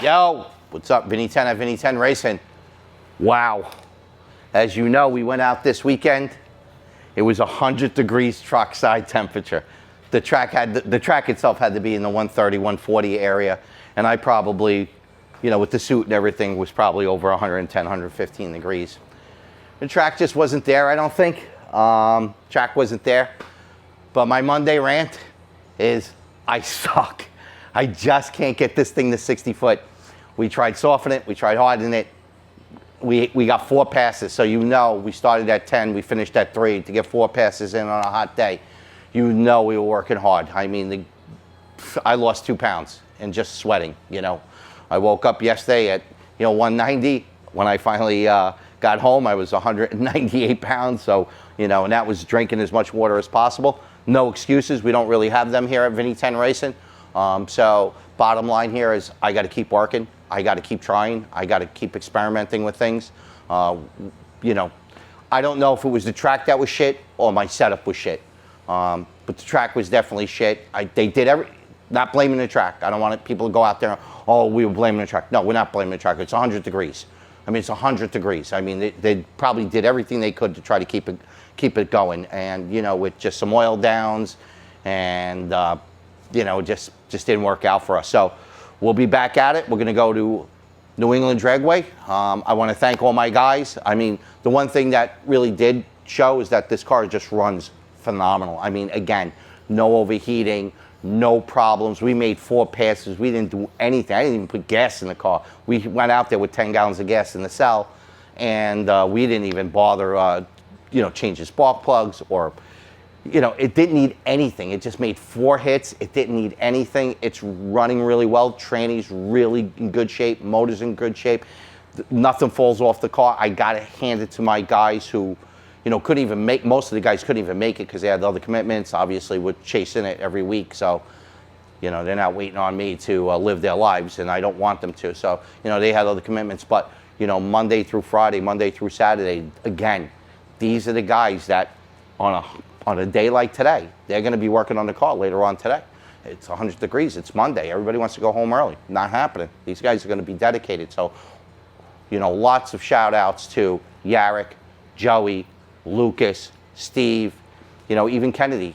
Yo, what's up? Vinny 10 at Vinny 10 Racing. Wow. As you know, we went out this weekend. It was 100 degrees truck side temperature. The track itself had to be in the 130, 140 area. And I probably, you know, with the suit and everything, was probably over 110, 115 degrees. The track just wasn't there, I don't think. Track wasn't there. But my Monday rant is, I suck. I just can't get this thing to 60 foot. We tried softening it, we tried hardening it. We got 4 passes, so you know we started at 10, we finished at 3 to get 4 passes in on a hot day. You know we were working hard. I mean, I lost 2 pounds and just sweating, you know. I woke up yesterday at, 190. When I finally got home, I was 198 pounds, so, and that was drinking as much water as possible. No excuses, we don't really have them here at Vinny 10 Racing. So bottom line here is I got to keep working. I got to keep trying. I got to keep experimenting with things. I don't know if it was the track that was shit or my setup was shit. But the track was definitely shit. Not blaming the track. I don't want people to go out there, oh, we were blaming the track. No, we're not blaming the track. It's 100 degrees. I mean, it's 100 degrees. I mean, they probably did everything they could to try to keep it going. And, with just some oil downs and, just didn't work out for us. So we'll be back at it. We're going to go to New England Dragway. I want to thank all my guys. I mean, the one thing that really did show is that this car just runs phenomenal. I mean, again, no overheating, no problems. We made 4 passes. We didn't do anything. I didn't even put gas in the car. We went out there with 10 gallons of gas in the cell, and we didn't even bother, changing spark plugs or, it didn't need anything. It just made 4 hits. It didn't need anything. It's running really well. Tranny's really in good shape. Motor's in good shape. Nothing falls off the car. I got to hand it to my guys who, couldn't even make, most of the guys couldn't even make it because they had other commitments. Obviously, we're chasing it every week. So, they're not waiting on me to live their lives, and I don't want them to. So, they had other commitments. But, Monday through Friday, Monday through Saturday, again, these are the guys that on a day like today, they're going to be working on the car later on today. It's 100 degrees. It's Monday. Everybody wants to go home early. Not happening. These guys are going to be dedicated. So, lots of shout outs to Yarrick, Joey, Lucas, Steve, even Kennedy.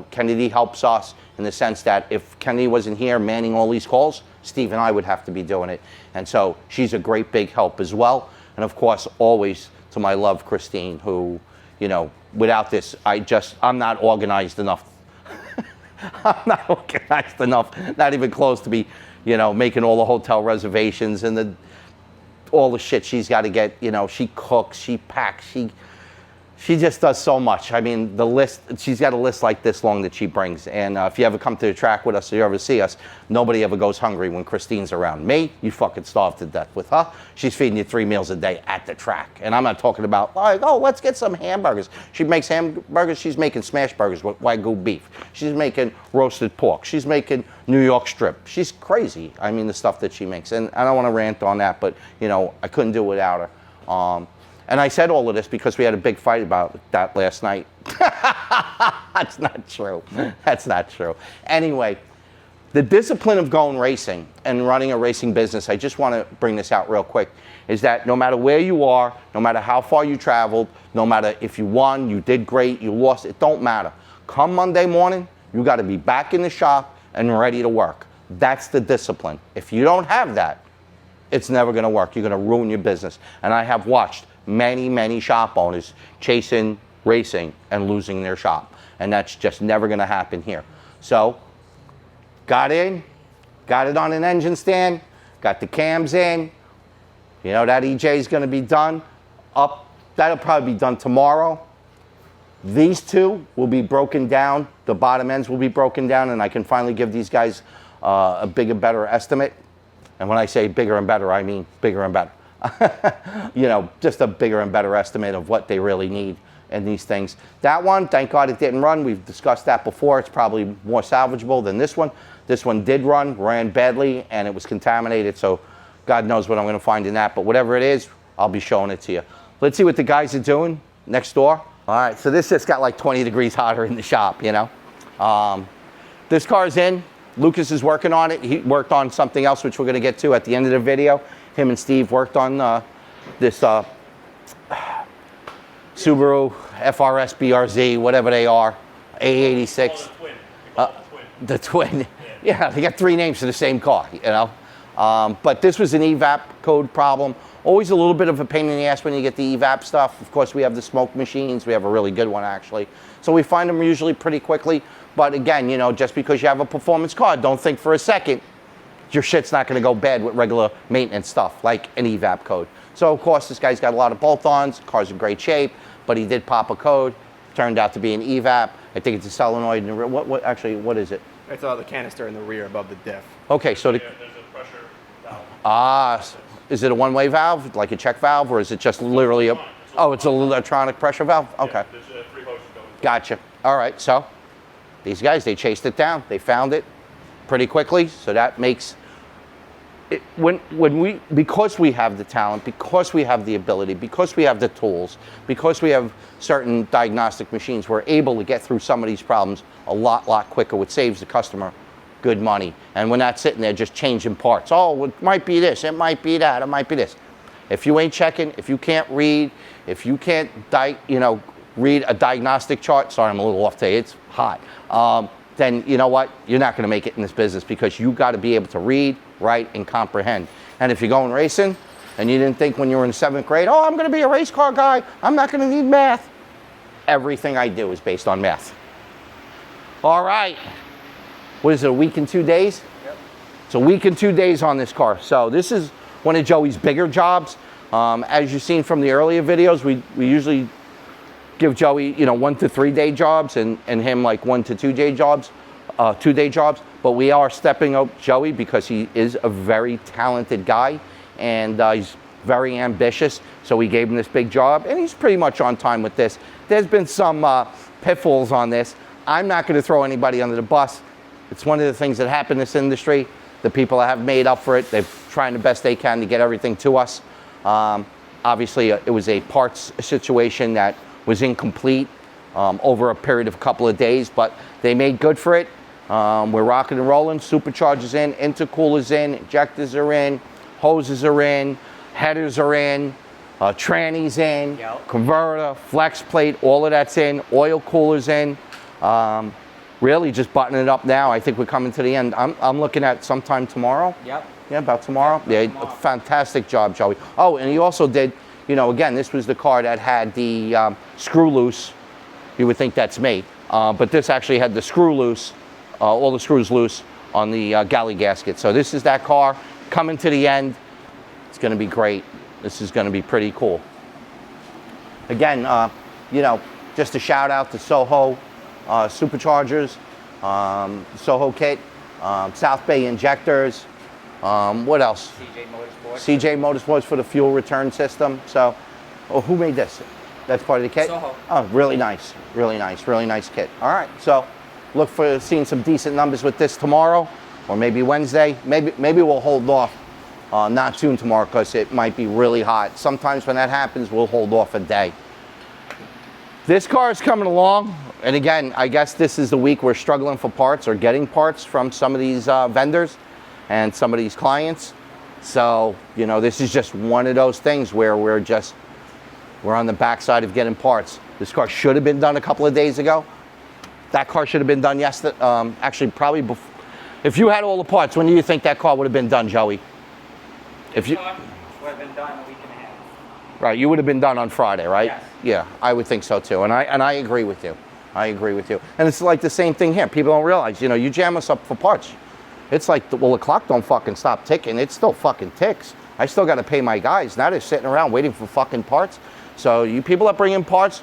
Kennedy helps us in the sense that if Kennedy wasn't here manning all these calls, Steve and I would have to be doing it. And so she's a great big help as well. And of course, always to my love, Christine, who, without this, I'm not organized enough. I'm not organized enough, not even close to be, making all the hotel reservations and all the shit she's got to get. She cooks, she packs, she just does so much. I mean, the list, she's got a list like this long that she brings. And if you ever come to the track with us or you ever see us, nobody ever goes hungry when Christine's around. Me, you fucking starve to death. With her, she's feeding you 3 meals a day at the track. And I'm not talking about, like, oh, let's get some hamburgers. She makes hamburgers. She's making smash burgers with Wagyu beef. She's making roasted pork. She's making New York strip. She's crazy. I mean, the stuff that she makes. And I don't want to rant on that, but, I couldn't do it without her. And I said all of this because we had a big fight about that last night. That's not true. That's not true. Anyway, the discipline of going racing and running a racing business, I just want to bring this out real quick, is that no matter where you are, no matter how far you traveled, no matter if you won, you did great, you lost, it don't matter. Come Monday morning, you got to be back in the shop and ready to work. That's the discipline. If you don't have that, it's never going to work. You're going to ruin your business. And I have watched many, many shop owners chasing racing and losing their shop. And that's just never going to happen here. So, got it on an engine stand, got the cams in. That EJ is going to be done. That'll probably be done tomorrow. These 2 will be broken down. The bottom ends will be broken down, and I can finally give these guys a bigger, better estimate. And when I say bigger and better, I mean bigger and better. Just a bigger and better estimate of what they really need in these things. That one, thank God it didn't run. We've discussed that before. It's probably more salvageable than this one. This one did run, ran badly, and it was contaminated. So God knows what I'm going to find in that. But whatever it is, I'll be showing it to you. Let's see what the guys are doing next door. All right, so this just got like 20 degrees hotter in the shop, This car's in. Lucas is working on it. He worked on something else, which we're going to get to at the end of the video. Him and Steve worked on this Subaru FRS BRZ, whatever they are, A86. The twin. Yeah, they got 3 names for the same car, you know. But this was an evap code problem. Always a little bit of a pain in the ass when you get the evap stuff. Of course, we have the smoke machines. We have a really good one, actually. So we find them usually pretty quickly. But again, you know, just because you have a performance car, don't think for a second your shit's not going to go bad with regular maintenance stuff, like an evap code. So, of course, this guy's got a lot of bolt-ons. Car's in great shape, but he did pop a code. Turned out to be an evap. I think it's a solenoid. What is it? It's the canister in the rear above the diff. Okay, so there's a pressure valve. Is it a one-way valve, like a check valve, or is it just literally a... Oh, it's an electronic pressure valve? Okay. Yeah, there's 3 hoses going. Gotcha. All right, so these guys, they chased it down. They found it pretty quickly, so that makes... It, because we have the talent, because we have the ability, because we have the tools, because we have certain diagnostic machines, we're able to get through some of these problems a lot quicker, which saves the customer good money. And we're not sitting there just changing parts. Oh, it might be this, it might be that, it might be this. If you ain't checking, if you can't read, if you can't read a diagnostic chart, sorry, I'm a little off today, it's hot, then you know what? You're not gonna make it in this business, because you gotta be able to read, write, and comprehend. And if you're going racing, and you didn't think when you were in 7th grade, oh, I'm gonna be a race car guy, I'm not gonna need math. Everything I do is based on math. All right. What is it, a week and 2 days? Yep. It's a week and 2 days on this car. So this is one of Joey's bigger jobs. As you've seen from the earlier videos, we usually give Joey, 1 to 3 day jobs, and him like 1 to 2 day jobs, 2 day jobs. But we are stepping up Joey because he is a very talented guy, and he's very ambitious. So we gave him this big job, and he's pretty much on time with this. There's been some pitfalls on this. I'm not going to throw anybody under the bus. It's one of the things that happen in this industry. The people that have made up for it, they're trying the best they can to get everything to us. Obviously, it was a parts situation that was incomplete over a period of a couple of days, but they made good for it. We're rocking and rolling. Superchargers in, intercoolers in, injectors are in, hoses are in, headers are in, trannies in, Yep. converter, flex plate, all of that's in, oil coolers in. Really just buttoning it up now. I think we're coming to the end. I'm looking at sometime tomorrow. Yep. Yeah, about tomorrow. Yeah, Yeah, tomorrow. fantastic job, Joey. Oh, and he also did, again, this was the car that had the screw loose. You would think that's me. But this actually had the screw loose, all the screws loose on the galley gasket. So this is that car coming to the end. It's going to be great. This is going to be pretty cool. Again, just a shout out to Soho Superchargers, Soho Kit, South Bay Injectors, what else? CJ Motorsports for the fuel return system. So, who made this? That's part of the kit? Soho. Oh, really nice kit. All right, so look for seeing some decent numbers with this tomorrow, or maybe Wednesday. Maybe we'll hold off, not soon tomorrow, because it might be really hot. Sometimes when that happens, we'll hold off a day. This car is coming along, and again, I guess this is the week we're struggling for parts or getting parts from some of these vendors and some of these clients. So, this is just one of those things where we're on the backside of getting parts. This car should have been done a couple of days ago. That car should have been done yesterday. Actually, probably before. If you had all the parts, when do you think that car would have been done, Joey? Would have been done a week and a half. Right, you would have been done on Friday, right? Yes. Yeah, I would think so too, and I agree with you. I agree with you. And it's like the same thing here. People don't realize, you jam us up for parts. It's like, the clock don't fucking stop ticking. It still fucking ticks. I still got to pay my guys. Now they're sitting around waiting for fucking parts. So you people that bring in parts,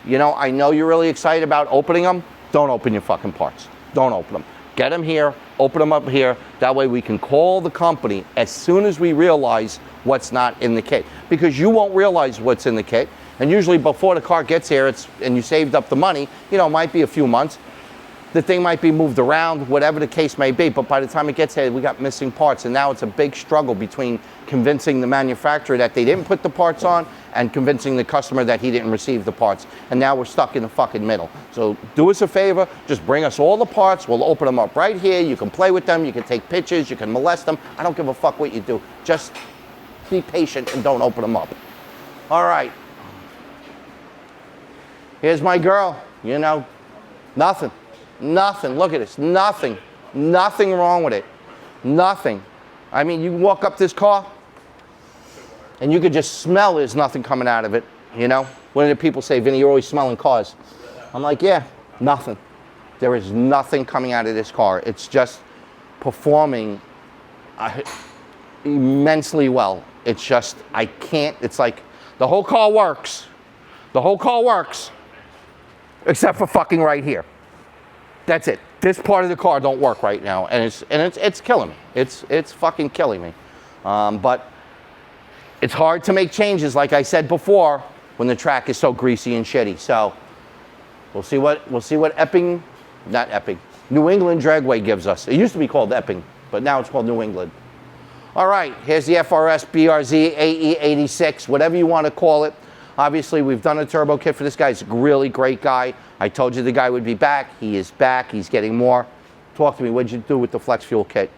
I know you're really excited about opening them. Don't open your fucking parts. Don't open them. Get them here, open them up here. That way we can call the company as soon as we realize what's not in the kit. Because you won't realize what's in the kit. And usually before the car gets here, and you saved up the money, it might be a few months. the thing might be moved around, whatever the case may be, but by the time it gets here, we got missing parts, and now it's a big struggle between convincing the manufacturer that they didn't put the parts on and convincing the customer that he didn't receive the parts. And now we're stuck in the fucking middle. So do us a favor, just bring us all the parts, we'll open them up right here, you can play with them, you can take pictures, you can molest them, I don't give a fuck what you do. Just be patient and don't open them up. All right. Here's my girl, you know, nothing, look at this, nothing wrong with it, nothing. I mean, you walk up this car and you could just smell there's nothing coming out of it, you know? When the people say, Vinny, you're always smelling cars. I'm like, yeah, nothing. There is nothing coming out of this car. It's just performing immensely well. It's just, I can't, it's like, the whole car works. The whole car works. Except for fucking right here. That's it. This part of the car don't work right now, and it's killing me. It's fucking killing me. But it's hard to make changes, like I said before, when the track is so greasy and shitty. So we'll see what New England Dragway gives us. It used to be called Epping, but now it's called New England. All right, here's the FRS BRZ AE86, whatever you want to call it. Obviously, we've done a turbo kit for this guy. He's a really great guy. I told you the guy would be back. He is back. He's getting more. Talk to me. What did you do with the flex fuel kit?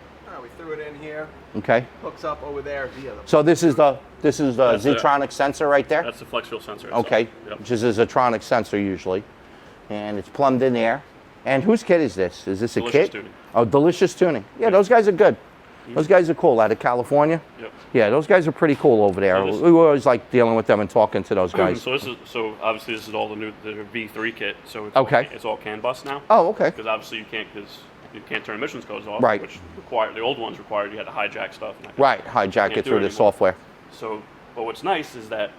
We threw it in here. Okay. Hooks up over there via the. So this is the Zetronic sensor right there. That's the flex fuel sensor. Okay. Yep. Which is a Zetronic sensor usually, and it's plumbed in there. And whose kit is this? Is this a Delicious kit? Tuning. Oh, Delicious Tuning. Yeah, those guys are good. Those guys are cool out of California. Yep. Yeah, those guys are pretty cool over there. So We always like dealing with them and talking to those guys. So obviously this is all the V3 kit. So it's Okay. it's all CAN bus now. Oh, okay. Because obviously you can't turn emissions codes off. Right. Which the old ones required you had to hijack stuff. And Right, hijack can't it do through the anymore. software. So, but what's nice is that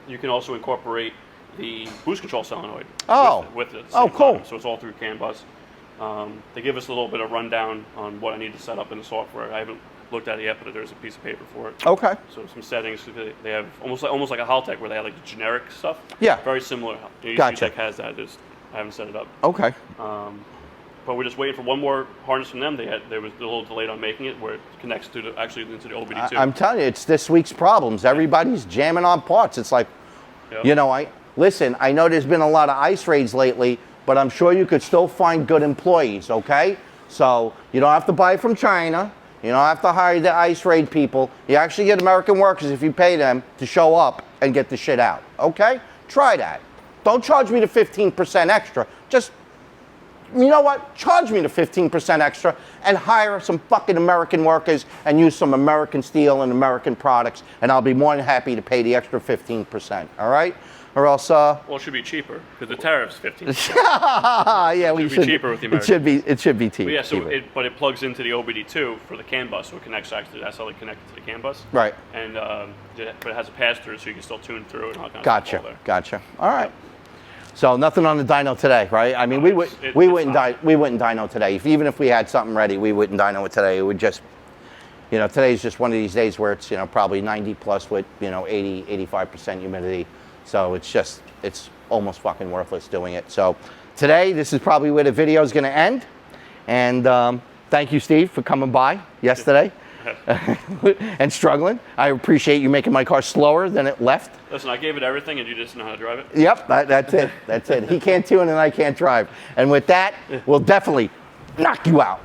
you can also incorporate the boost control solenoid. Oh. With it. Oh, cool. So it's all through CAN bus. They give us a little bit of rundown on what I need to set up in the software. I haven't looked at it yet, but there's a piece of paper for it. Okay. So some settings. They have almost like a Haltech where they have like the generic stuff. Yeah. Very similar. Gotcha. Tech has that. Just I haven't set it up. Okay. But we're just waiting for one more harness from them. There was a little delayed on making it, where it connects to into the OBD2. I'm telling you, it's this week's problems. Everybody's jamming on parts. It's like, Yep. you know, I know there's been a lot of ICE raids lately, but I'm sure you could still find good employees, okay? So you don't have to buy from China. You don't have to hire the ICE raid people. You actually get American workers if you pay them to show up and get the shit out, okay? Try that. Don't charge me the 15% extra. Just, you know what? Charge me the 15% extra and hire some fucking American workers and use some American steel and American products, and I'll be more than happy to pay the extra 15%, all right? Or else, Well, it should be cheaper because the tariff's 15%. yeah, we It should should. be cheaper with the It should be cheaper. But yeah, so it plugs into the OBD2 for the CAN bus, so it connects actually. That's how they connect it to the CAN bus. Right. And but it has a pass through, so you can still tune through it and all that kind of Gotcha. stuff all there. Gotcha. All right. So nothing on the dyno today, right? I mean, we wouldn't dyno today. Even if we had something ready, we wouldn't dyno it today. It would just, you know, today's just one of these days where it's, you know, probably 90 plus with, you know, 80, 85% humidity. So it's almost fucking worthless doing it. So today, this is probably where the video is going to end. And thank you, Steve, for coming by yesterday and struggling. I appreciate you making my car slower than it left. Listen, I gave it everything, and you just know how to drive it. Yep, that's it. That's it. He can't tune and I can't drive. And with that, we'll definitely knock you out.